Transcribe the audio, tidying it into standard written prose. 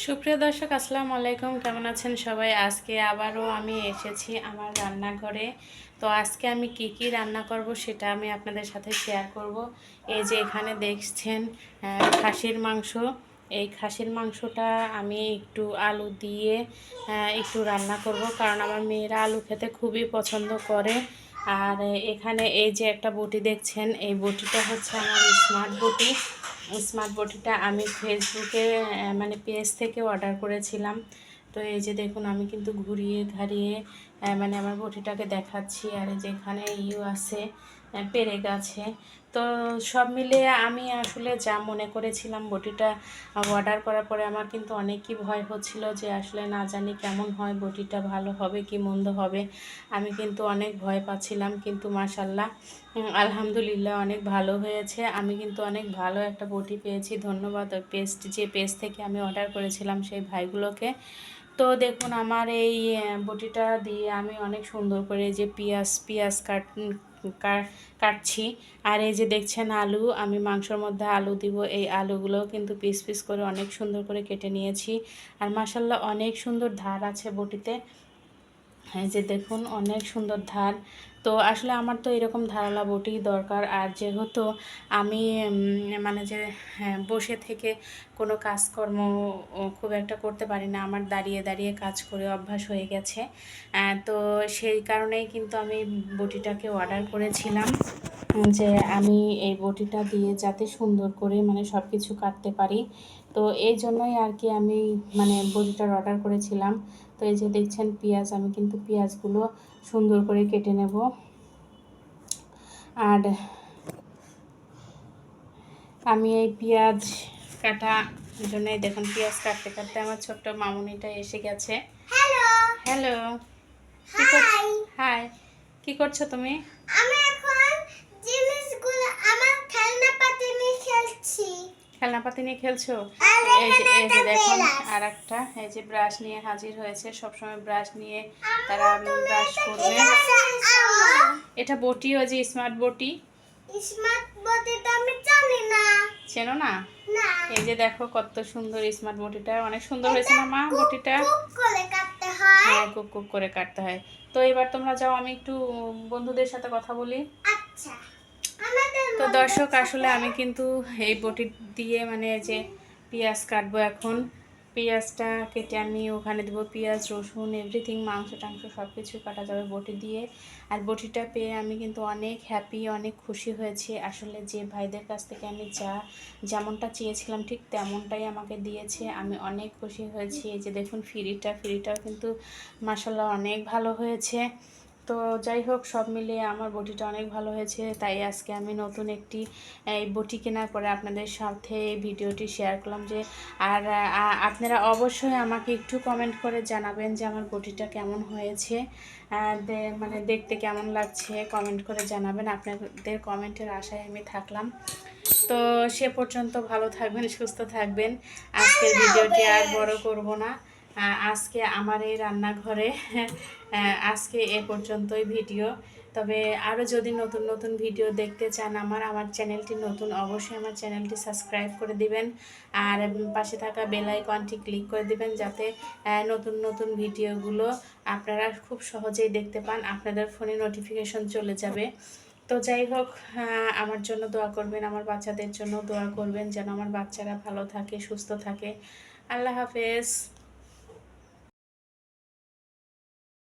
সুপ্রিয় দর্শক, আসসালামু আলাইকুম। কেমন আছেন সবাই? আজকে আবারও আমি এসেছি আমার রান্নাঘরে। তো আজকে আমি কি কি রান্না করব সেটা আমি আপনাদের সাথে শেয়ার করব। এই যে এখানে দেখছেন খাসির মাংস। এই খাসির মাংসটা আমি একটু আলু দিয়ে একটু রান্না করব, কারণ আমার মেয়েরা আলু খেতে খুবই পছন্দ করে। আর এখানে এই যে একটা বটি দেখছেন, এই বটিটা হচ্ছে আমার স্মার্ট বটি। স্মার্ট বটিটা আমি ফেসবুকে মানে পেজ থেকে অর্ডার করেছিলাম। তো এই যে দেখুন, আমি কিন্তু ঘুরিয়ে ঘাড়িয়ে মানে আমার বটিটাকে দেখাচ্ছি। আর এই যে এখানে আছে, পেরেক আছে। তো সব মিলিয়ে আমি আসলে যা মনে করেছিলাম, বটিটা অর্ডার করার পরে আমার কিন্তু অনেকই ভয় হচ্ছিল যে আসলে না জানি কেমন হয়, বটিটা ভালো হবে কি মন্দ হবে। আমি কিন্তু অনেক ভয় পাচ্ছিলাম, কিন্তু মাশাল্লাহ আলহামদুলিল্লাহ অনেক ভালো হয়েছে। আমি কিন্তু অনেক ভালো একটা বটি পেয়েছি। ধন্যবাদ ওই পেজ থেকে আমি অর্ডার করেছিলাম সেই ভাইগুলোকে। তো দেখুন, আমার এই বটিটা দিয়ে আমি অনেক সুন্দর করে যে পেঁয়াজ কাটছি। আর এই যে দেখছেন আলু, আমি মাংসের মধ্যে আলু দিব। এই আলুগুলো কিন্তু পিস পিস করে অনেক সুন্দর করে কেটে নিয়েছি। আর মাশাল্লাহ অনেক সুন্দর ধার আছে বটিতে। হ্যাঁ, যে দেখুন অনেক সুন্দর ধার। তো আসলে আমার তো এরকম ধারালা বটি দরকার। আর যেহেতু আমি মানে যে বসে থেকে কোনো কাজকর্ম খুব একটা করতে পারি না, আমার দাঁড়িয়ে দাঁড়িয়ে কাজ করে অভ্যাস হয়ে গেছে। তো সেই কারণেই কিন্তু আমি বটিটাকে অর্ডার করেছিলাম, যে আমি এই বটিটা দিয়ে যাতে সুন্দর করে মানে সব কিছু কাটতে পারি। তো এই জন্যই আর কি আমি মানে বটিটার অর্ডার করেছিলাম। তো এই যে দেখছেন পেঁয়াজ, আমি কিন্তু পেঁয়াজগুলো সুন্দর করে কেটে নেব। আর আমি এই পেঁয়াজ কাটা জন্যই দেখুন, পেঁয়াজ কাটতে কাটতে আমার ছোট্ট মামুনিটা এসে গেছে। হ্যালো হ্যালো, হাই, কি করছো তুমি? আমি এখন জিনিসগুলো আমার খেলনাপাতি নিয়ে খেলছি। খেলনাপাতি নিয়ে খেলছো? এই যে দেখুন, আর একটা এই যে ব্রাশ নিয়ে হাজির হয়েছে। সবসময় ব্রাশ নিয়ে তারা ব্রাশ করবে। এটা বটি, ওই যে স্মার্ট বটি। স্মার্ট বটিটা আমি জানি না। চেনো না? না। এই যে দেখো কত সুন্দর স্মার্ট বটিটা, অনেক সুন্দর হয়েছে না মা বটিটা? কুক করে কাটতে হয়। হ্যাঁ, কুক করে কাটতে হয়। তো এবার তোমরা যাও, আমি একটু বন্ধুদের সাথে কথা বলি। আচ্ছা। তো দর্শক, আসলে আমি কিন্তু এই বটি দিয়ে মানে যে পেঁয়াজ কাটবো এখন। পেঁয়াজটা কেটে আমি ওখানে দেবো, পেঁয়াজ রসুন এভরিথিং, মাংস টাংস সব কিছু কাটা যাবে বটি দিয়ে। আর বটিটা পেয়ে আমি কিন্তু অনেক হ্যাপি, অনেক খুশি হয়েছি। আসলে যে ভাইদের কাছ থেকে আমি যেমনটা চেয়েছিলাম ঠিক তেমনটাই আমাকে দিয়েছে। আমি অনেক খুশি হয়েছি। এই যে দেখুন ফ্রিটাও কিন্তু মাশাআল্লাহ অনেক ভালো হয়েছে। তো যাই হোক, সব মিলিয়ে আমার বটিটা অনেক ভালো হয়েছে। তাই আজকে আমি নতুন একটি এই বটি কেনার পরে আপনাদের সাথে এই ভিডিওটি শেয়ার করলাম। যে আর আপনারা অবশ্যই আমাকে একটু কমেন্ট করে জানাবেন যে আমার বটিটা কেমন হয়েছে, মানে দেখতে কেমন লাগছে, কমেন্ট করে জানাবেন। আপনাদের কমেন্টের আশায় আমি থাকলাম। তো সে পর্যন্ত ভালো থাকবেন, সুস্থ থাকবেন। আজকের ভিডিওটি আর বড় করব না। আজকে আমার এই রান্নাঘরে আজকে এ পর্যন্তই ভিডিও। তবে আরও যদি নতুন নতুন ভিডিও দেখতে চান, আমার চ্যানেলটি নতুন, অবশ্যই আমার চ্যানেলটি সাবস্ক্রাইব করে দিবেন। আর পাশে থাকা বেল আইকনটি ক্লিক করে দিবেন, যাতে নতুন নতুন ভিডিওগুলো আপনারা খুব সহজেই দেখতে পান, আপনাদের ফোনে নোটিফিকেশন চলে যাবে। তো যাই হোক, আমার জন্য দোয়া করবেন, আমার বাচ্চাদের জন্য দোয়া করবেন, যেন আমার বাচ্চারা ভালো থাকে, সুস্থ থাকে। আল্লাহ হাফেজ।